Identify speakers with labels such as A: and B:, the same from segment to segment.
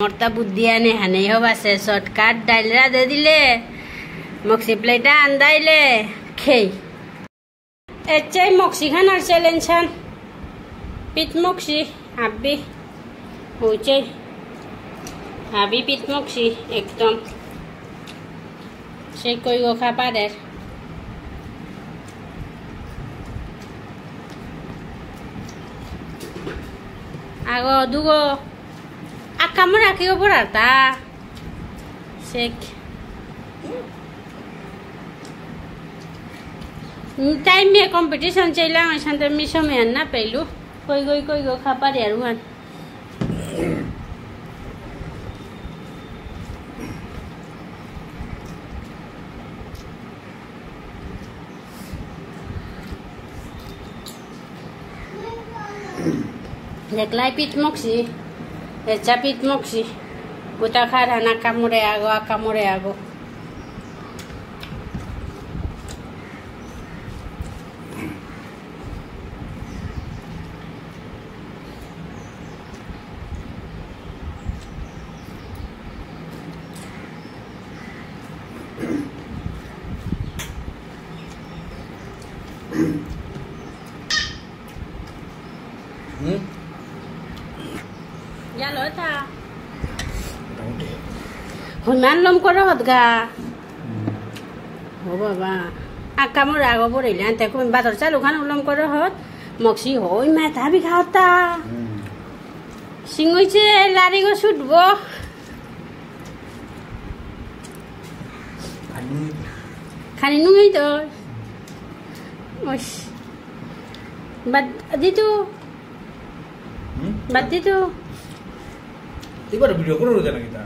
A: मोरता बुद्धिया ने हने हो बस शॉर्टकट डालरा दे दिले मक्सी प्लेटा अंदाइले खेई एचे मक्सी खानार चैलेंज छान पिट मक्सी आबी होचे आबी पिट मक्सी एकदम से कोई गो खा पारे आगो दुगो आकाम राखिबो पराता शेक टाइम में कंपटीशन चला शांत मी समय ना पेलू कोई गो खा पारे यार देखलाई पिट मक्सी एचा पिट मक्सी उता खारा ना कामुरे आगो ya lo ta hunan lom ko rohot ga ho baba akamura go borile ante ko bator chalu khan lom ko rohot moksi hoi ma ta bi khata singoi che lari go sutbo khani nungai to osh bad ditu Batitu.
B: Ibu ada video koro jana kita.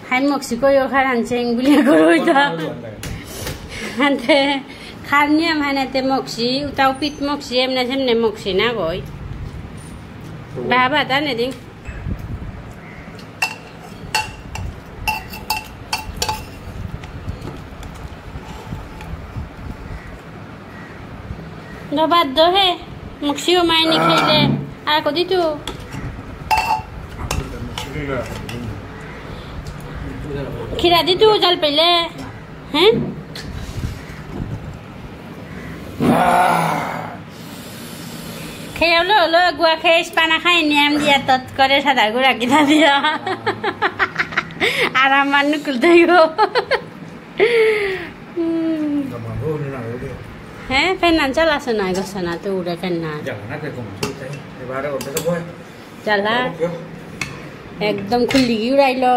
A: Hai Meksiko yo karan ceng video koro ita. Ante karnya mana te Meksi, utau pit Meksi emna semne Meksi na goi. Baba ta ne ding. Dapat do he Meksi o main ni khele. Aku ditu. Kira ditu jal pele, हैं? खेलो लो गुआ खेस पाना खाई नियम दिया तत करे सादा गुरा किधा दिया आराम मानु कुलते हो हैं पेन चला सुना गसना तो उड़े पेन चला एकदम खुली की उड़ाई लो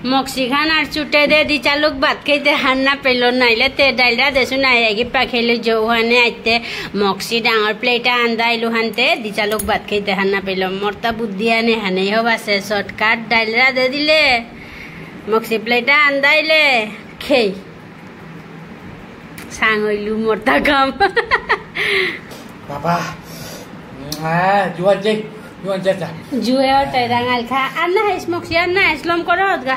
A: मक्सी खानार चुटे दे दी चालुक बात कहते हान्ना पेलो नाइले ते डालरा देसु नाइगी पाखेले जो हाने आइते मक्सी डांगर प्लेटा आंदाइलु हानते दी चालुक बात कहते हान्ना पेलो मोरता बुद्धिया ने हाने हो बासे शॉर्टकट डालरा दे दिले मक्सी प्लेटा आंदाइले खेई सांगइलु मोरता काम
B: पापा जुआन जा
A: जुए और तेरांगल खा अन्ना है मक्सी अन्ना है स्लोम करो होगा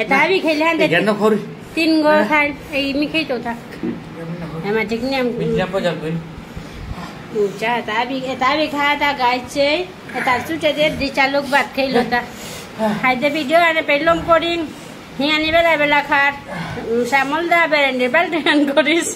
A: एता भी खेले हन
B: गन्ना खोरी
A: 3 गो खाइ ए मी खै तो था एमा ठीक ने
B: बिना पजल गइन
A: ऊंचा एता भी खा था गाइस से एता सुटे दे दी चालुक बात खैलो था हाय दे भिडियो आने पेलम करिन हियानी बेला बेला खार सामल दा बेरेंडे बाल्टिन करिस